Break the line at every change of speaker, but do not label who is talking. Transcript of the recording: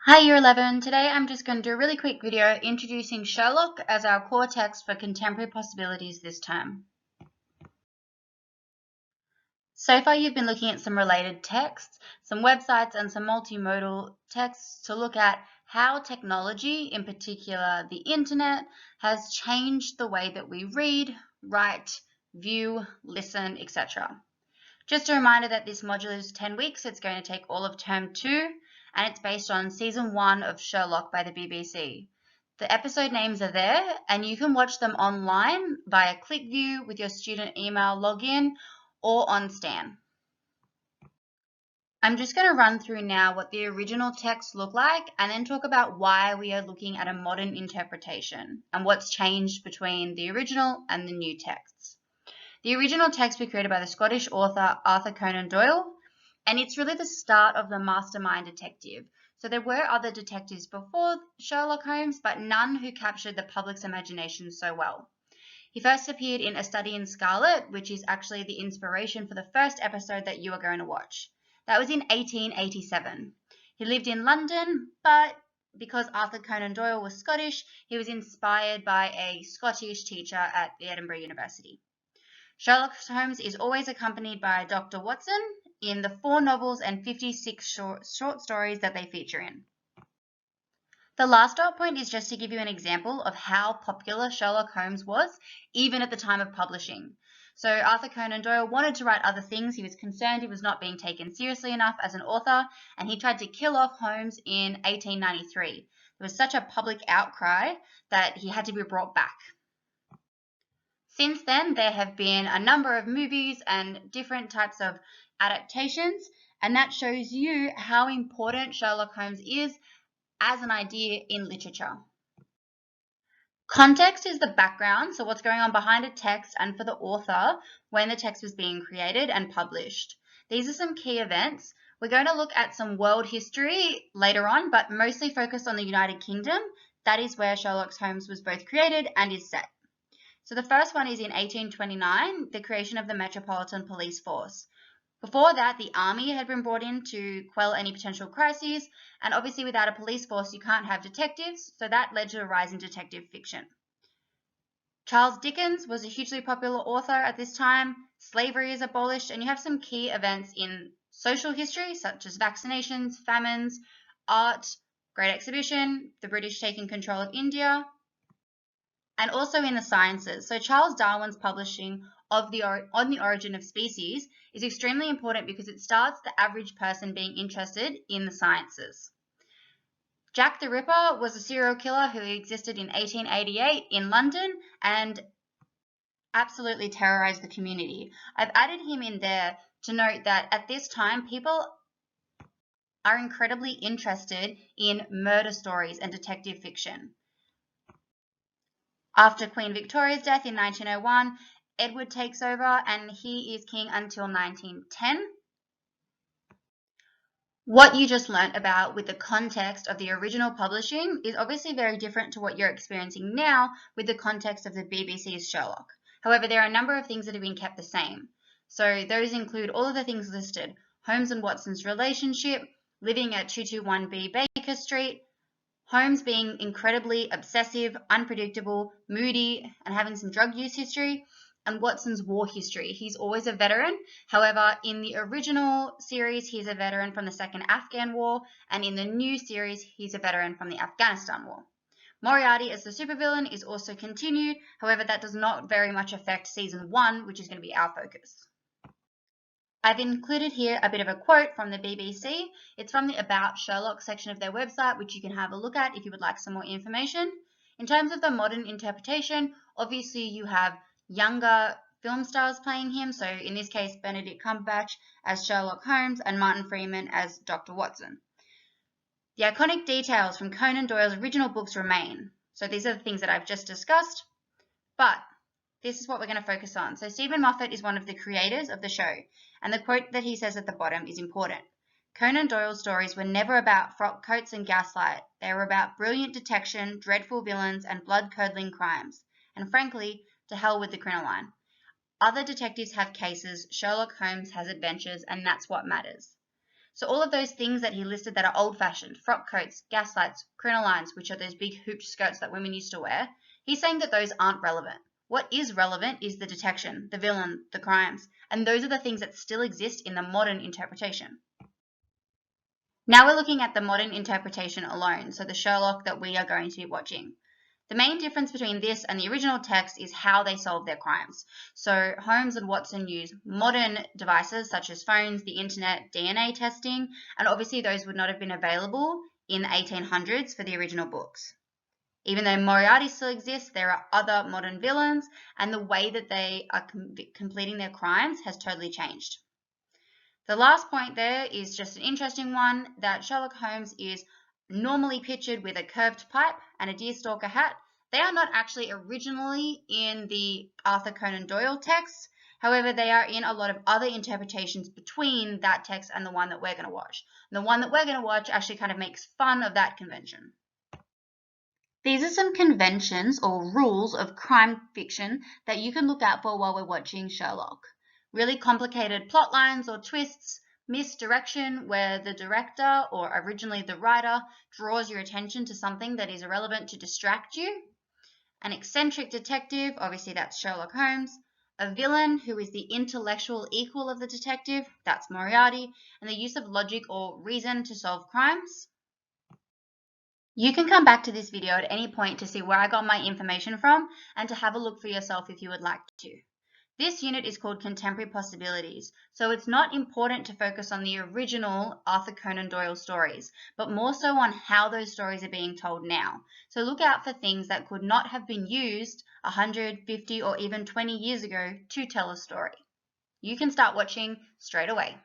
Hi Year 11, today I'm just going to do a really quick video introducing Sherlock as our core text for contemporary possibilities this term. So far you've been looking at some related texts, some websites and some multimodal texts to look at how technology, in particular the internet, has changed the way that we read, write, view, listen, etc. Just a reminder that this module is 10 weeks, it's going to take all of term 2, and it's based on season 1 of Sherlock by the BBC. The episode names are there, and you can watch them online via ClickView with your student email login or on Stan. I'm just going to run through now what the original text looked like and then talk about why we are looking at a modern interpretation and what's changed between the original and the new texts. The original text was created by the Scottish author Arthur Conan Doyle, and it's really the start of the mastermind detective. So there were other detectives before Sherlock Holmes, but none who captured the public's imagination so well. He first appeared in A Study in Scarlet, which is actually the inspiration for the first episode that you are going to watch. That was in 1887. He lived in London, but because Arthur Conan Doyle was Scottish, he was inspired by a Scottish teacher at the Edinburgh University. Sherlock Holmes is always accompanied by Dr. Watson in the 4 novels and 56 short stories that they feature in. The last dot point is just to give you an example of how popular Sherlock Holmes was, even at the time of publishing. So Arthur Conan Doyle wanted to write other things. He was concerned he was not being taken seriously enough as an author, and he tried to kill off Holmes in 1893. There was such a public outcry that he had to be brought back. Since then, there have been a number of movies and different types of adaptations, and that shows you how important Sherlock Holmes is as an idea in literature. Context is the background, so what's going on behind a text and for the author when the text was being created and published. These are some key events. We're going to look at some world history later on, but mostly focused on the United Kingdom. That is where Sherlock Holmes was both created and is set. So the first one is in 1829, the creation of the Metropolitan Police Force. Before that, the army had been brought in to quell any potential crises, and obviously without a police force, you can't have detectives, so that led to a rise in detective fiction. Charles Dickens was a hugely popular author at this time. Slavery is abolished, and you have some key events in social history, such as vaccinations, famines, art, Great Exhibition, the British taking control of India, and also in the sciences. So Charles Darwin's publishing of On the Origin of Species is extremely important because it starts the average person being interested in the sciences. Jack the Ripper was a serial killer who existed in 1888 in London and absolutely terrorized the community. I've added him in there to note that at this time, people are incredibly interested in murder stories and detective fiction. After Queen Victoria's death in 1901, Edward takes over and he is king until 1910. What you just learnt about with the context of the original publishing is obviously very different to what you're experiencing now with the context of the BBC's Sherlock. However, there are a number of things that have been kept the same. So those include all of the things listed: Holmes and Watson's relationship, living at 221B Baker Street, Holmes being incredibly obsessive, unpredictable, moody, and having some drug use history, and Watson's war history. He's always a veteran. However, in the original series, he's a veteran from the Second Afghan War, and in the new series, he's a veteran from the Afghanistan War. Moriarty as the supervillain is also continued. However, that does not very much affect season 1, which is going to be our focus. I've included here a bit of a quote from the BBC. It's from the About Sherlock section of their website, which you can have a look at if you would like some more information. In terms of the modern interpretation, obviously you have younger film stars playing him. So in this case, Benedict Cumberbatch as Sherlock Holmes and Martin Freeman as Dr. Watson. The iconic details from Conan Doyle's original books remain. So these are the things that I've just discussed, but this is what we're going to focus on. So Stephen Moffat is one of the creators of the show, and the quote that he says at the bottom is important. Conan Doyle's stories were never about frock coats and gaslight. They were about brilliant detection, dreadful villains, and blood-curdling crimes. And frankly, to hell with the crinoline. Other detectives have cases, Sherlock Holmes has adventures, and that's what matters. So all of those things that he listed that are old-fashioned, frock coats, gaslights, crinolines, which are those big hooped skirts that women used to wear, he's saying that those aren't relevant. What is relevant is the detection, the villain, the crimes, and those are the things that still exist in the modern interpretation. Now we're looking at the modern interpretation alone, so the Sherlock that we are going to be watching. The main difference between this and the original text is how they solve their crimes. So Holmes and Watson use modern devices such as phones, the internet, DNA testing, and obviously those would not have been available in the 1800s for the original books. Even though Moriarty still exists, there are other modern villains, and the way that they are completing their crimes has totally changed. The last point there is just an interesting one, that Sherlock Holmes is normally pictured with a curved pipe and a deerstalker hat. They are not actually originally in the Arthur Conan Doyle text. However, they are in a lot of other interpretations between that text and the one that we're going to watch. And the one that we're going to watch actually kind of makes fun of that convention. These are some conventions or rules of crime fiction that you can look out for while we're watching Sherlock. Really complicated plot lines or twists, misdirection where the director or originally the writer draws your attention to something that is irrelevant to distract you, an eccentric detective, obviously that's Sherlock Holmes, a villain who is the intellectual equal of the detective, that's Moriarty, and the use of logic or reason to solve crimes. You can come back to this video at any point to see where I got my information from and to have a look for yourself if you would like to. This unit is called Contemporary Possibilities, so it's not important to focus on the original Arthur Conan Doyle stories, but more so on how those stories are being told now. So look out for things that could not have been used 100, 50, or even 20 years ago to tell a story. You can start watching straight away.